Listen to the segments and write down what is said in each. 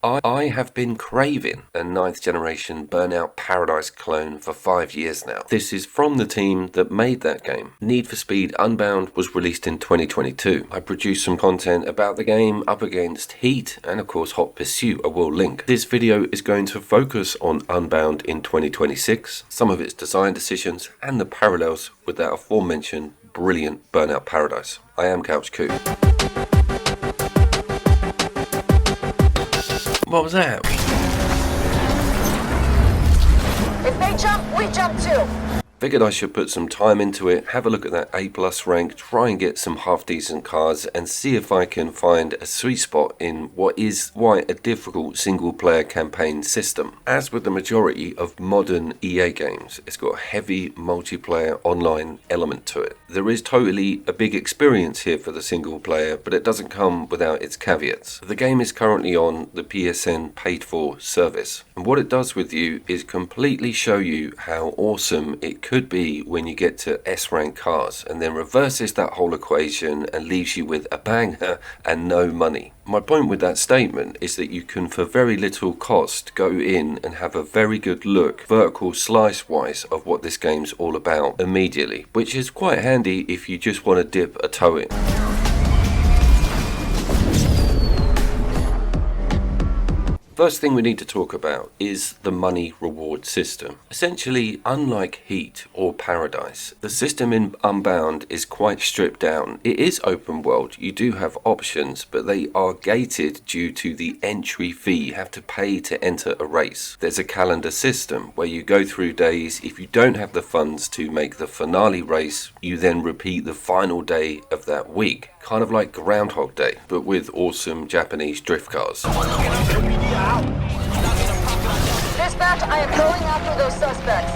I have been craving a 9th generation Burnout Paradise clone for 5 years now. This is from the team that made that game. Need for Speed Unbound was released in 2022. I produced some content about the game up against Heat and of course Hot Pursuit, I will link. This video is going to focus on Unbound in 2026, some of its design decisions and the parallels with that aforementioned brilliant Burnout Paradise. I am Couch Coup. What was that? If they jump, we jump too. Figured I should put some time into it, have a look at that A+ rank, try and get some half decent cars and see if I can find a sweet spot in what is quite a difficult single player campaign system. As with the majority of modern EA games, it's got a heavy multiplayer online element to it. There is totally a big experience here for the single player, but it doesn't come without its caveats. The game is currently on the PSN paid for service, and what it does with you is completely show you how awesome it could be when you get to S rank cars, and then reverses that whole equation and leaves you with a banger and no money. My point with that statement is that you can for very little cost go in and have a very good look vertical slice wise of what this game's all about immediately, which is quite handy if you just want to dip a toe in. First thing we need to talk about is the money reward system. Essentially, unlike Heat or Paradise, the system in Unbound is quite stripped down. It is open world, you do have options, but they are gated due to the entry fee you have to pay to enter a race. There's a calendar system where you go through days. If you don't have the funds to make the finale race, you then repeat the final day of that week. Kind of like Groundhog Day, but with awesome Japanese drift cars. Dispatch, I am going after those suspects.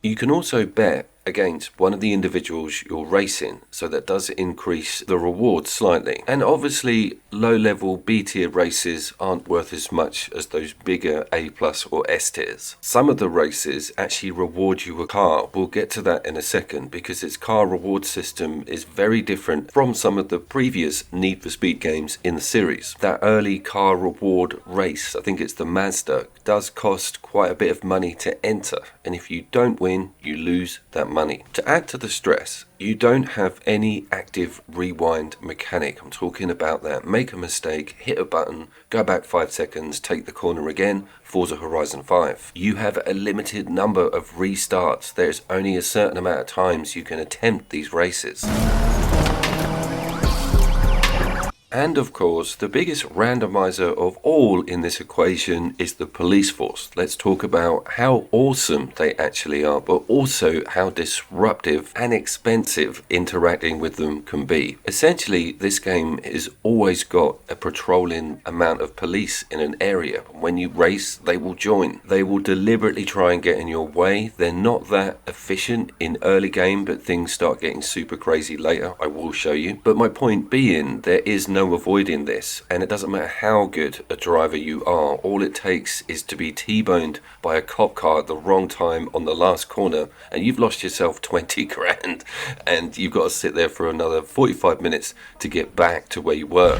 You can also bet against one of the individuals you're racing, so that does increase the reward slightly. And obviously low level B tier races aren't worth as much as those bigger A+ or S tiers. Some of the races actually reward you a car. We'll get to that in a second, because its car reward system is very different from some of the previous Need for Speed games in the series. That early car reward race, I think it's the Mazda, does cost quite a bit of money to enter, and if you don't win, you lose that money. To add to the stress, you don't have any active rewind mechanic. I'm talking about that. Make a mistake, hit a button, go back 5 seconds, take the corner again. Forza Horizon 5. You have a limited number of restarts. There's only a certain amount of times you can attempt these races. And of course, the biggest randomizer of all in this equation is the police force. Let's talk about how awesome they actually are, but also how disruptive and expensive interacting with them can be. Essentially, this game has always got a patrolling amount of police in an area. When you race, they will join. They will deliberately try and get in your way. They're not that efficient in early game, but things start getting super crazy later. I will show you. But my point being, there is no avoiding this, and it doesn't matter how good a driver you are. All it takes is to be T-boned by a cop car at the wrong time on the last corner, and you've lost yourself 20 grand, and you've got to sit there for another 45 minutes to get back to where you were.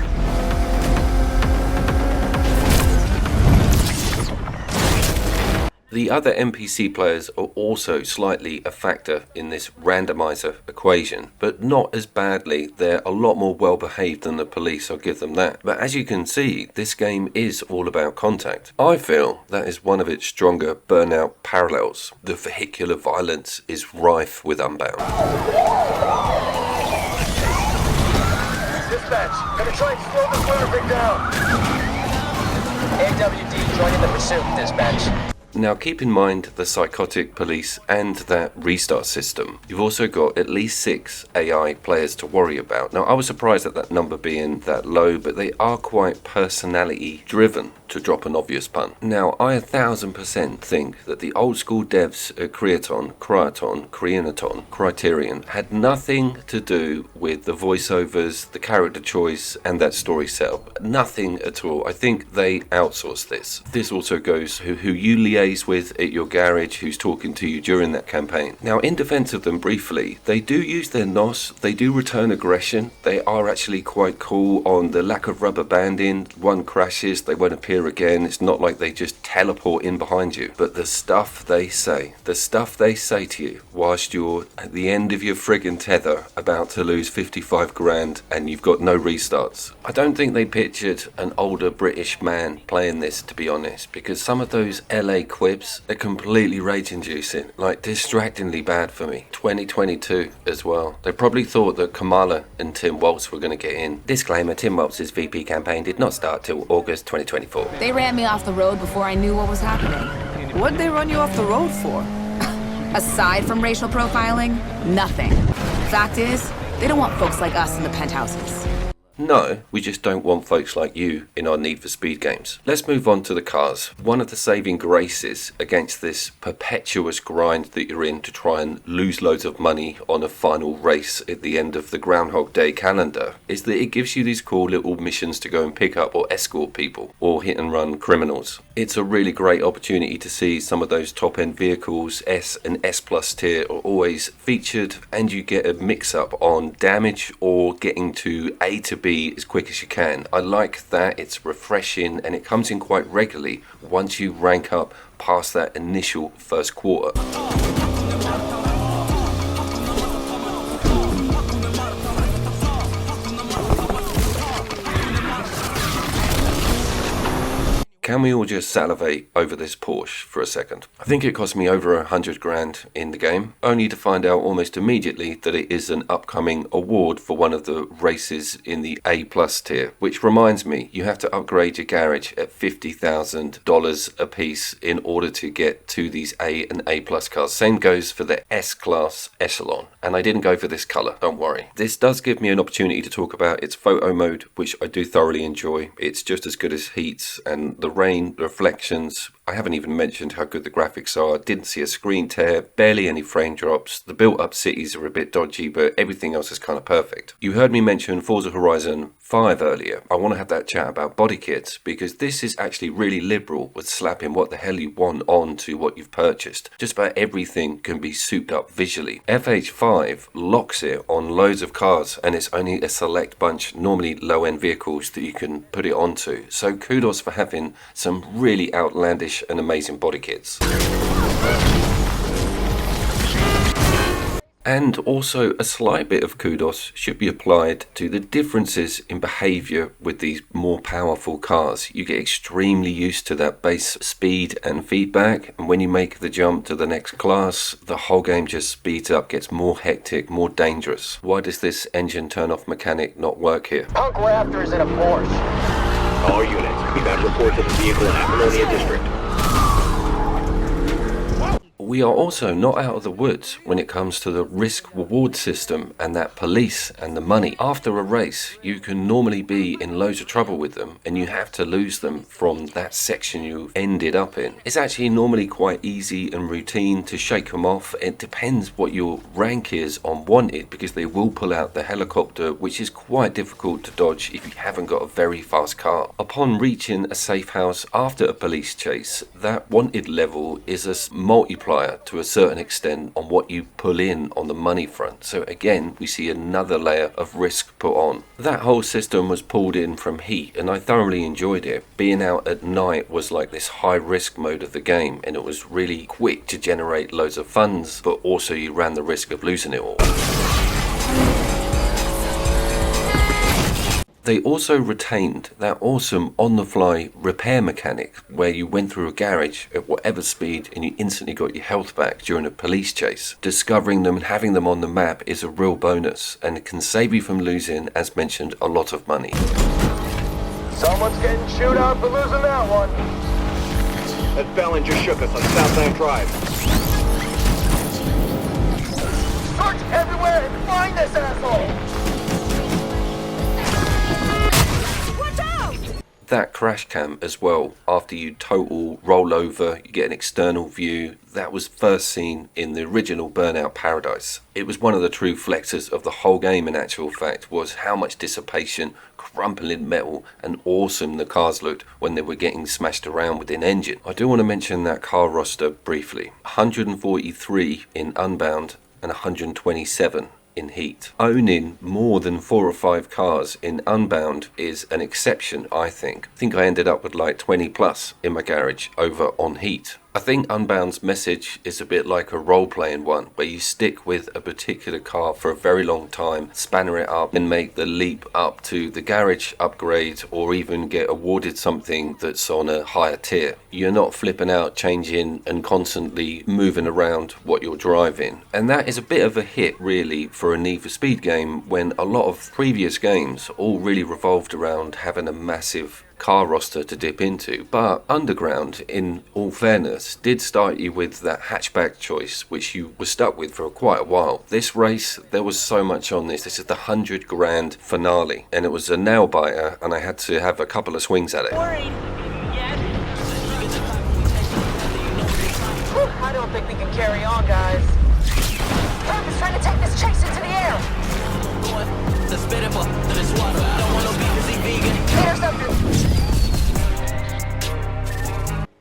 The other NPC players are also slightly a factor in this randomizer equation, but not as badly. They're a lot more well behaved than the police, I'll give them that. But as you can see, this game is all about contact. I feel that is one of its stronger Burnout parallels. The vehicular violence is rife with Unbound. Dispatch, gonna try and slow this traffic down. AWD joining the pursuit, dispatch. Now keep in mind the psychotic police and that restart system. You've also got at least 6 AI players to worry about. Now I was surprised at that number being that low, but they are quite personality driven to drop an obvious pun. Now, I 1000% think that the old school devs at Criterion had nothing to do with the voiceovers, the character choice, and that story setup. Nothing at all. I think they outsourced this. This also goes who you liaise with at your garage, who's talking to you during that campaign. Now, in defense of them briefly, they do use their NOS, they do return aggression, they are actually quite cool on the lack of rubber banding. One crashes, they won't appear again. It's not like they just teleport in behind you. But the stuff they say to you whilst you're at the end of your friggin' tether about to lose 55 grand and you've got no restarts. I don't think they pictured an older British man playing this, to be honest, because some of those LA quibs are completely rage inducing, like distractingly bad for me. 2022 as well. They probably thought that Kamala and Tim Waltz were going to get in. Disclaimer, Tim Waltz's VP campaign did not start till August 2024. They ran me off the road before I knew what was happening. What'd they run you off the road for? Aside from racial profiling, nothing. Fact is, they don't want folks like us in the penthouses. No, we just don't want folks like you in our Need for Speed games. Let's move on to the cars. One of the saving graces against this perpetuous grind that you're in to try and lose loads of money on a final race at the end of the Groundhog Day calendar is that it gives you these cool little missions to go and pick up or escort people or hit and run criminals. It's a really great opportunity to see some of those top end vehicles, S and S plus tier, are always featured, and you get a mix up on damage or getting to A to B as quick as you can. I like that. It's refreshing and it comes in quite regularly once you rank up past that initial first quarter. Can we all just salivate over this Porsche for a second? I think it cost me over 100 grand in the game, only to find out almost immediately that it is an upcoming award for one of the races in the A plus tier, which reminds me, you have to upgrade your garage at $50,000 a piece in order to get to these A and A plus cars. Same goes for the S class Echelon, and I didn't go for this color, don't worry. This does give me an opportunity to talk about its photo mode, which I do thoroughly enjoy. It's just as good as Heats, and the rain, the reflections. I haven't even mentioned how good the graphics are. Didn't see a screen tear, barely any frame drops. The built up cities are a bit dodgy, but everything else is kind of perfect. You heard me mention Forza Horizon 5 earlier. I want to have that chat about body kits, because this is actually really liberal with slapping what the hell you want on to what you've purchased. Just about everything can be souped up visually. FH5 locks it on loads of cars, and it's only a select bunch, normally low end vehicles, that you can put it onto. So kudos for having some really outlandish and amazing body kits. And also a slight bit of kudos should be applied to the differences in behaviour with these more powerful cars. You get extremely used to that base speed and feedback, and when you make the jump to the next class, the whole game just speeds up, gets more hectic, more dangerous. Why does this engine turn off mechanic not work here? Punk Raptor is in a Porsche. All units, we've had reports of the vehicle in Apollonia District. We are also not out of the woods when it comes to the risk-reward system and that police and the money. After a race, you can normally be in loads of trouble with them, and you have to lose them from that section you ended up in. It's actually normally quite easy and routine to shake them off. It depends what your rank is on wanted, because they will pull out the helicopter, which is quite difficult to dodge if you haven't got a very fast car. Upon reaching a safe house after a police chase, that wanted level is a multiplier to a certain extent on what you pull in on the money front. So again, we see another layer of risk put on. That whole system was pulled in from Heat, and I thoroughly enjoyed it. Being out at night was like this high risk mode of the game, and it was really quick to generate loads of funds, but also you ran the risk of losing it all. They also retained that awesome on-the-fly repair mechanic where you went through a garage at whatever speed and you instantly got your health back during a police chase. Discovering them and having them on the map is a real bonus, and it can save you from losing, as mentioned, a lot of money. Someone's getting chewed out for losing that one. That felon just shook us on Southland Drive. Search everywhere and find this asshole! That crash cam as well, after you total roll over, you get an external view, that was first seen in the original Burnout Paradise. It was one of the true flexes of the whole game in actual fact, was how much dissipation, crumpling metal and awesome the cars looked when they were getting smashed around within engine. I do want to mention that car roster briefly. 143 in Unbound and 127 in Heat. Owning more than 4 or 5 cars in Unbound is an exception, I think. I think I ended up with like 20 plus in my garage over on Heat. I think Unbound's message is a bit like a role-playing one, where you stick with a particular car for a very long time, spanner it up and make the leap up to the garage upgrade or even get awarded something that's on a higher tier. You're not flipping out, changing and constantly moving around what you're driving. And that is a bit of a hit really for a Need for Speed game, when a lot of previous games all really revolved around having a massive car roster to dip into. But Underground, in all fairness, did start you with that hatchback choice, which you were stuck with for quite a while. This race, there was so much on this. This is the 100 grand finale, and it was a nail biter, and I had to have a couple of swings at it. I don't think we can carry on, guys. Herb is trying to take this chase into the air. There's something.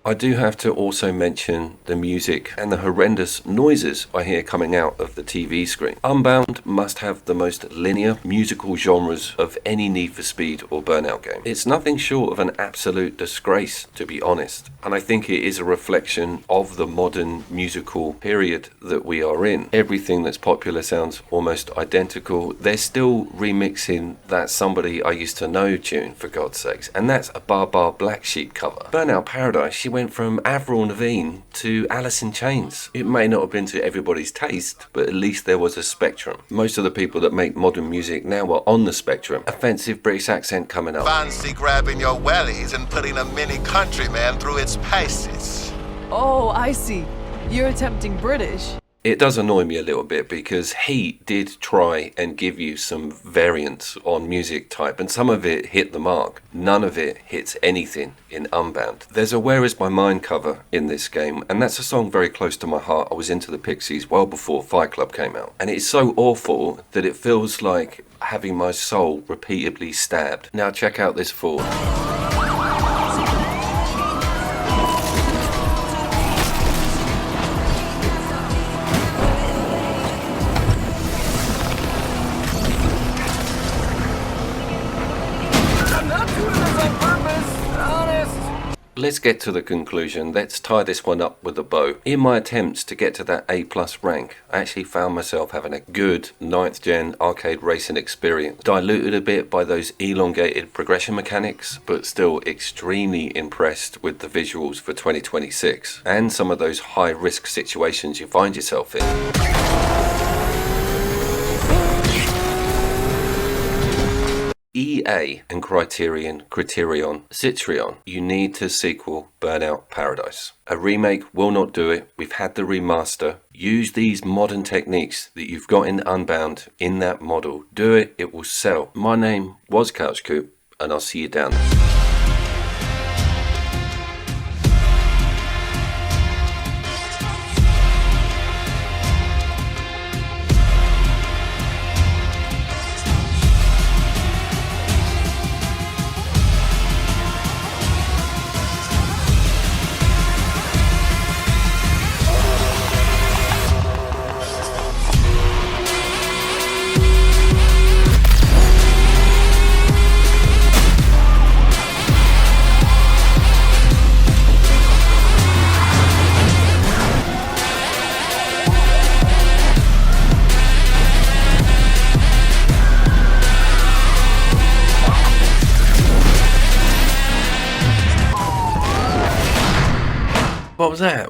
I do have to also mention the music and the horrendous noises I hear coming out of the TV screen. Unbound must have the most linear musical genres of any Need for Speed or Burnout game. It's nothing short of an absolute disgrace, to be honest. And I think it is a reflection of the modern musical period that we are in. Everything that's popular sounds almost identical. They're still remixing that Somebody I Used to Know tune, for God's sakes. And that's a Bar Black Sheep cover. Burnout Paradise, she went from Avril Lavigne to Alice in Chains. It may not have been to everybody's taste, but at least there was a spectrum. Most of the people that make modern music now are on the spectrum. Offensive British accent coming up. Fancy grabbing your wellies and putting a mini countryman through its paces. Oh, I see. You're attempting British. It does annoy me a little bit because Heat did try and give you some variants on music type, and some of it hit the mark. None of it hits anything in Unbound. There's a Where Is My Mind cover in this game, and that's a song very close to my heart. I was into the Pixies well before Fight Club came out, and it's so awful that it feels like having my soul repeatedly stabbed. Now check out this fool. Let's get to the conclusion. Let's tie this one up with a bow. In my attempts to get to that A+ rank, I actually found myself having a good 9th gen arcade racing experience. Diluted a bit by those elongated progression mechanics, but still extremely impressed with the visuals for 2026 and some of those high risk situations you find yourself in. EA and Criterion, Citrion, you need to sequel Burnout Paradise. A remake will not do it. We've had the remaster. Use these modern techniques that you've got in Unbound in that model. Do it, it will sell. My name was Couch Coop, and I'll see you down there. What was that?